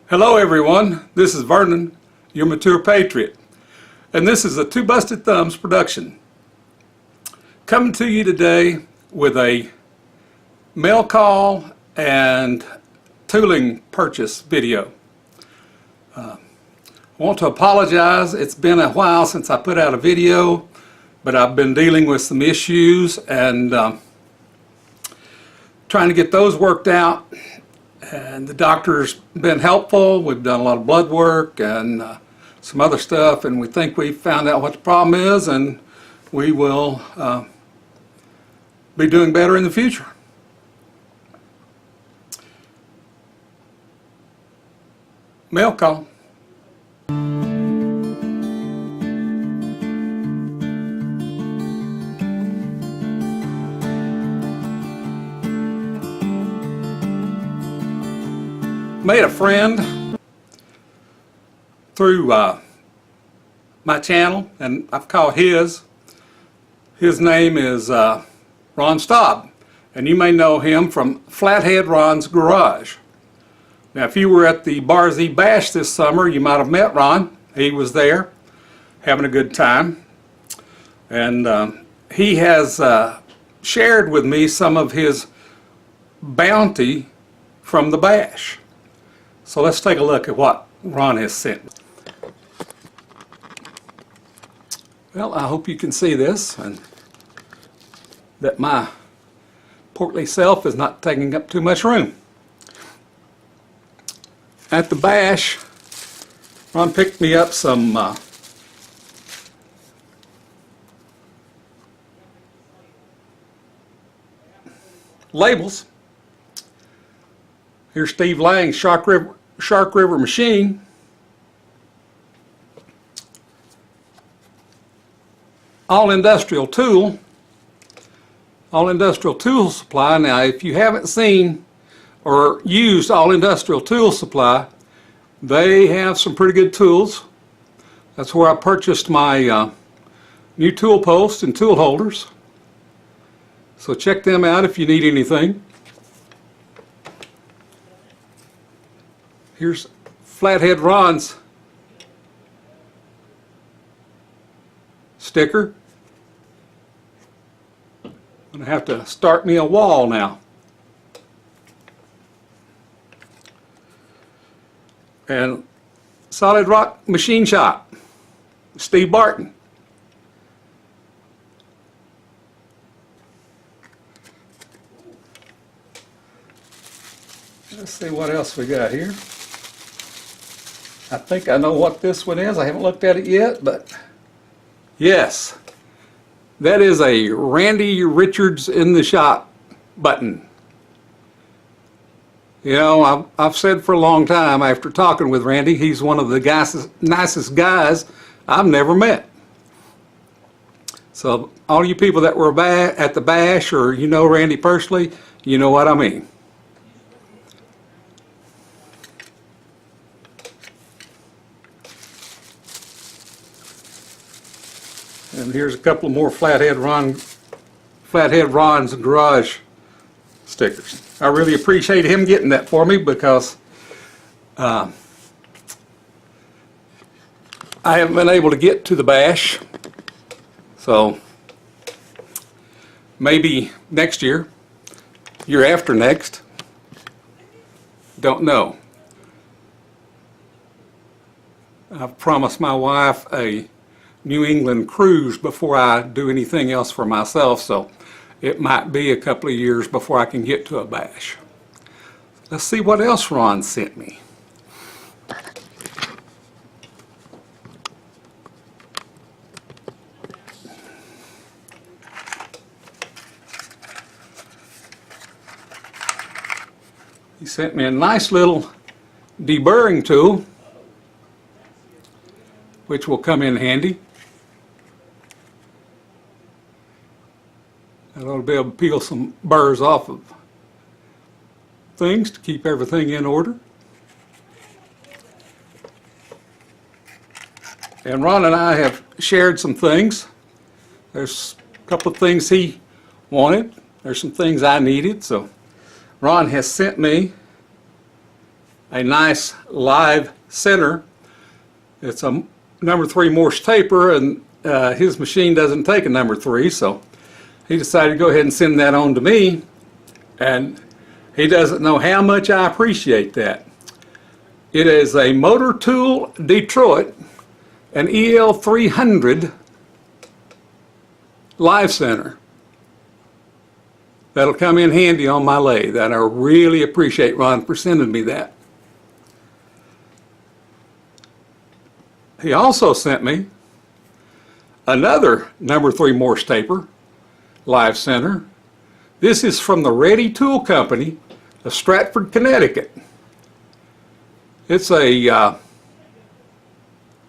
Hello everyone, this is Vernon, your mature Patriot, and this is a Two Busted Thumbs production. Coming to you today with a mail call and tooling purchase video. I want to apologize, it's been a while since I put out a video, but I've been dealing with some issues and trying to get those worked out. And the doctor's been helpful. We've done a lot of blood work and some other stuff, and we think we've found out what the problem is, and we will be doing better in the future. Mail call. Made a friend through my channel, and I've called his. His name is Ron Straub, and you may know him from Flathead Ron's Garage. Now, if you were at the Lathe Bash this summer, you might have met Ron. He was there having a good time, and he has shared with me some of his bounty from the bash. So let's take a look at what Ron has sent me. Well, I hope you can see this and that my portly self is not taking up too much room. At the bash, Ron picked me up some labels. Here's Steve Lang's Shark River machine. All industrial tool supply. Now, if you haven't seen or used All Industrial Tool Supply, they have some pretty good tools. That's where I purchased my new tool post and tool holders. So check them out if you need anything. Here's Flathead Ron's sticker. I'm going to have to start me a wall now. And Solid Rock Machine Shop, Steve Barton. Let's see what else we got here. I think I know what this one is. I haven't looked at it yet, but yes, that is a Randy Richards in the shop button. You know, I've said for a long time, after talking with Randy, he's one of the nicest guys I've never met. So all you people that were at the bash, or you know Randy personally, you know what I mean. And here's a couple more Flathead Ron's Garage stickers. I really appreciate him getting that for me because I haven't been able to get to the bash. So maybe next year after next, don't know. I've promised my wife a New England cruise before I do anything else for myself, so it might be a couple of years before I can get to a bash. Let's see what else Ron sent me. He sent me a nice little deburring tool, which will come in handy. I'll be able to peel some burrs off of things to keep everything in order. And Ron and I have shared some things. There's a couple of things he wanted. There's some things I needed. So Ron has sent me a nice live center. It's a number 3 Morse taper, and his machine doesn't take a number 3, so he decided to go ahead and send that on to me, and he doesn't know how much I appreciate that. It is a Motor Tool Detroit, an EL300 live center. That'll come in handy on my lathe, and I really appreciate Ron for sending me that. He also sent me another number 3 Morse taper live center. This is from the Ready Tool Company of Stratford, Connecticut. It's a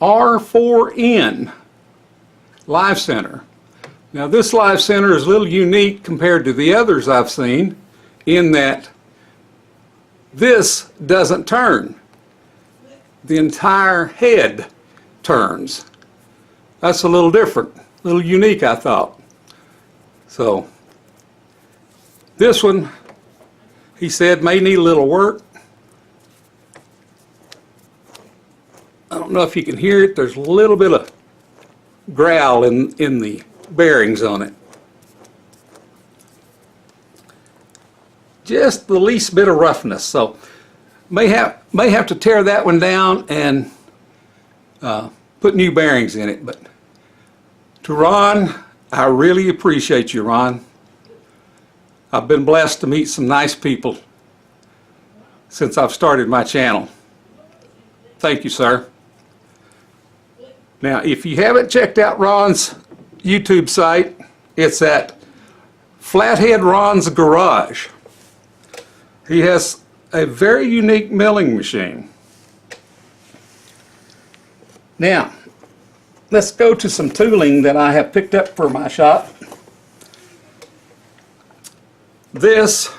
R4N live center. Now this live center is a little unique compared to the others I've seen in that this doesn't turn. The entire head turns. That's a little different, a little unique, I thought. So this one, he said, may need a little work. I don't know if you can hear it. There's a little bit of growl in the bearings on it. Just the least bit of roughness. So may have to tear that one down and put new bearings in it. But to Ron, I really appreciate you, Ron. I've been blessed to meet some nice people since I've started my channel. Thank you, sir. Now, if you haven't checked out Ron's YouTube site, it's at Flathead Ron's Garage. He has a very unique milling machine. Now, let's go to some tooling that I have picked up for my shop. This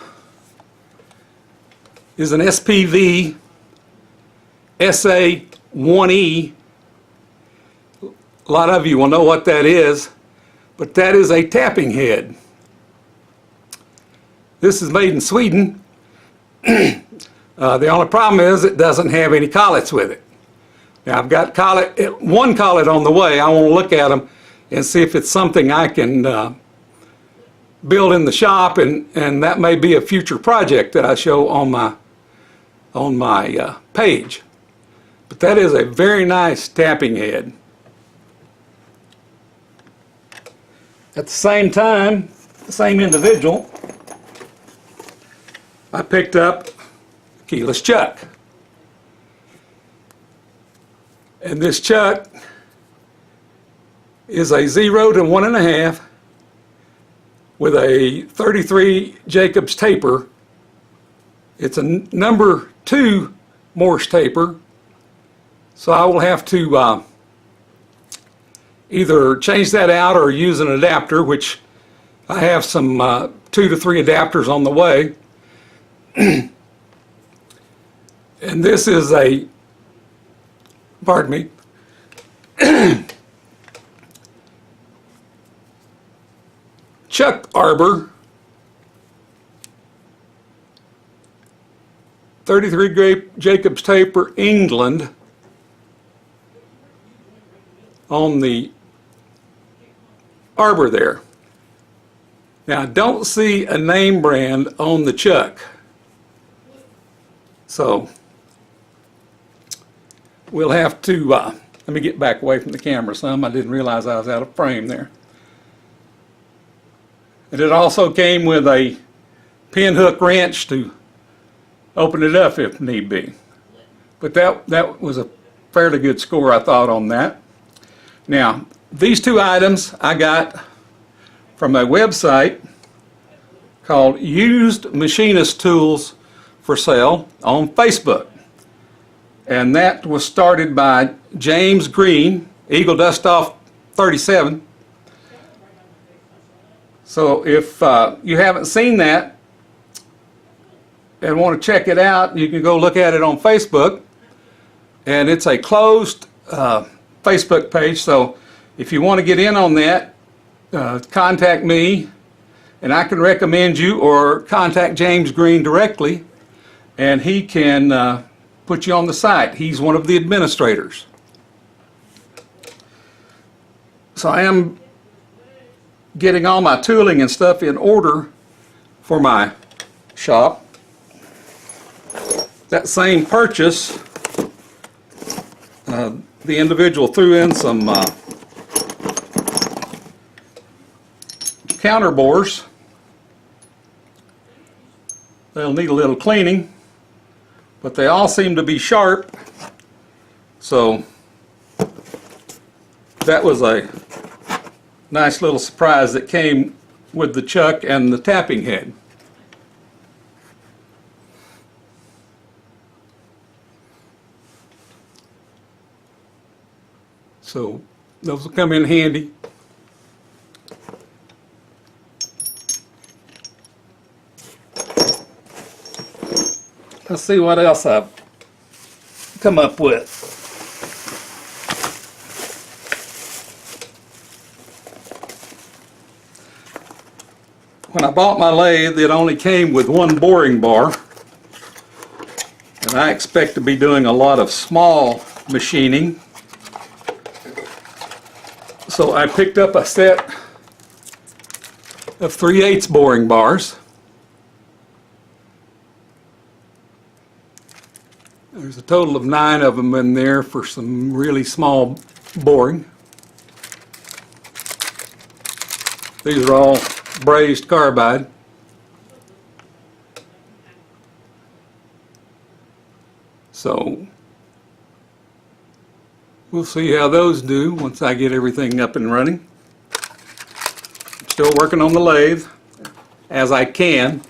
is an SPV SA1E. A lot of you will know what that is, but that is a tapping head. This is made in Sweden. The only problem is it doesn't have any collets with it. Now I've got one collet on the way. I want to look at them and see if it's something I can build in the shop, and that may be a future project that I show on my page. But that is a very nice tapping head. At the same time, the same individual, I picked up a keyless chuck. And this chuck is a 0 to 1.5 with a 33 Jacobs taper. It's a number 2 Morse taper, so I will have to either change that out or use an adapter, which I have some 2 to 3 adapters on the way. And this is a, pardon me, Chuck Arbor 33 Jacobs taper, England, on the arbor there. Now I don't see a name brand on the chuck, so we'll have to let me get back away from the camera some. I didn't realize I was out of frame there. And it also came with a pin hook wrench to open it up if need be. But that was a fairly good score, I thought, on that. Now, these two items I got from a website called Used Machinist Tools for Sale on Facebook. And that was started by James Green, Eagle Dust Off 37. So if you haven't seen that and want to check it out, you can go look at it on Facebook. And it's a closed Facebook page, so if you want to get in on that, contact me and I can recommend you, or contact James Green directly, and he can put you on the site. He's one of the administrators. So I am getting all my tooling and stuff in order for my shop. That same purchase, the individual threw in some counter bores. They'll need a little cleaning, but they all seem to be sharp, so that was a nice little surprise that came with the chuck and the tapping head. So those will come in handy. Let's see what else I've come up with. When I bought my lathe, it only came with one boring bar, and I expect to be doing a lot of small machining. So I picked up a set of 3/8 boring bars. There's a total of 9 of them in there for some really small boring. These are all brazed carbide. So we'll see how those do once I get everything up and running. I'm still working on the lathe as I can.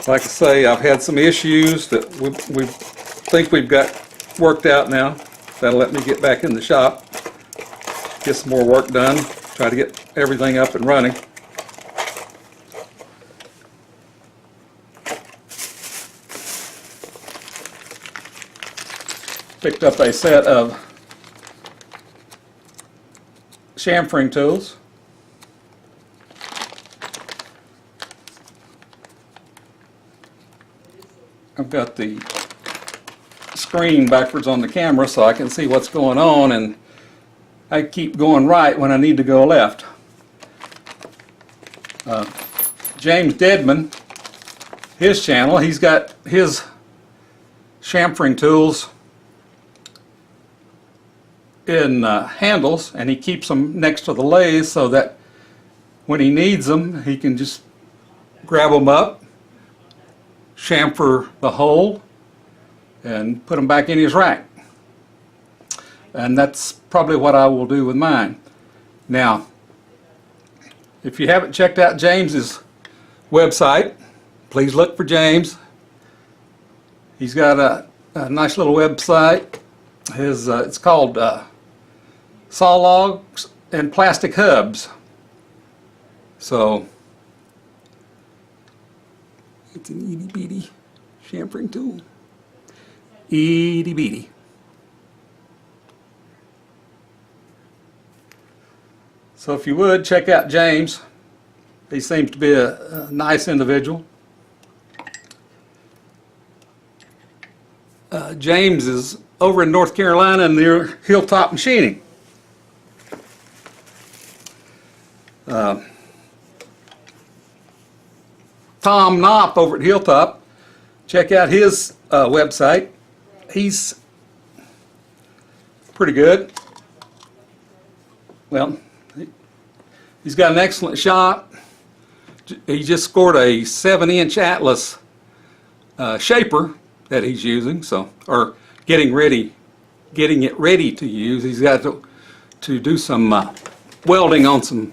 Like I say, I've had some issues that we think we've got worked out now. That'll let me get back in the shop, get some more work done, try to get everything up and running. Picked up a set of chamfering tools. I've got the screen backwards on the camera so I can see what's going on, and I keep going right when I need to go left. James Dedmond, his channel, he's got his chamfering tools in handles, and he keeps them next to the lathe so that when he needs them he can just grab them up, chamfer the hole, and put them back in his rack. And that's probably what I will do with mine. Now, if you haven't checked out James's website, please look for James. He's got a nice little website. It's called Saw Logs and Plastic Hubs. So it's an itty bitty chamfering tool. Itty bitty. So if you would, check out James. He seems to be a nice individual. James is over in North Carolina near Hilltop Machining. Tom Knopp over at Hilltop, check out his website. He's pretty good. Well, he's got an excellent shop. He just scored a 7-inch Atlas shaper that he's using, or getting it ready to use. He's got to do some welding on some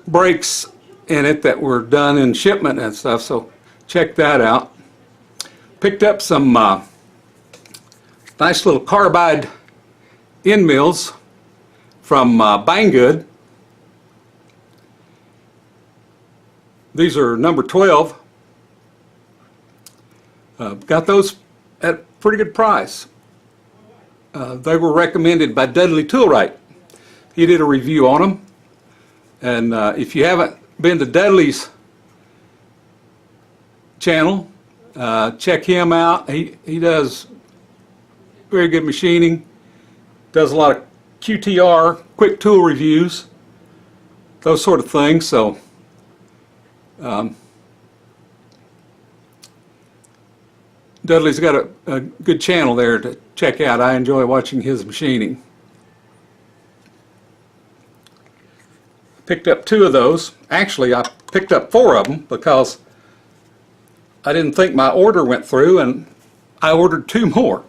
brakes in it that were done in shipment and stuff, so check that out. Picked up some nice little carbide end mills from Banggood. These are number 12. Got those at a pretty good price. They were recommended by Dudley Toolwright. He did a review on them, and if you haven't been to Dudley's channel, Check him out. He does very good machining. Does a lot of QTR, quick tool reviews, those sort of things. So Dudley's got a good channel there to check out. I enjoy watching his machining. Picked up 2 of those. Actually, I picked up 4 of them because I didn't think my order went through, and I ordered 2 more.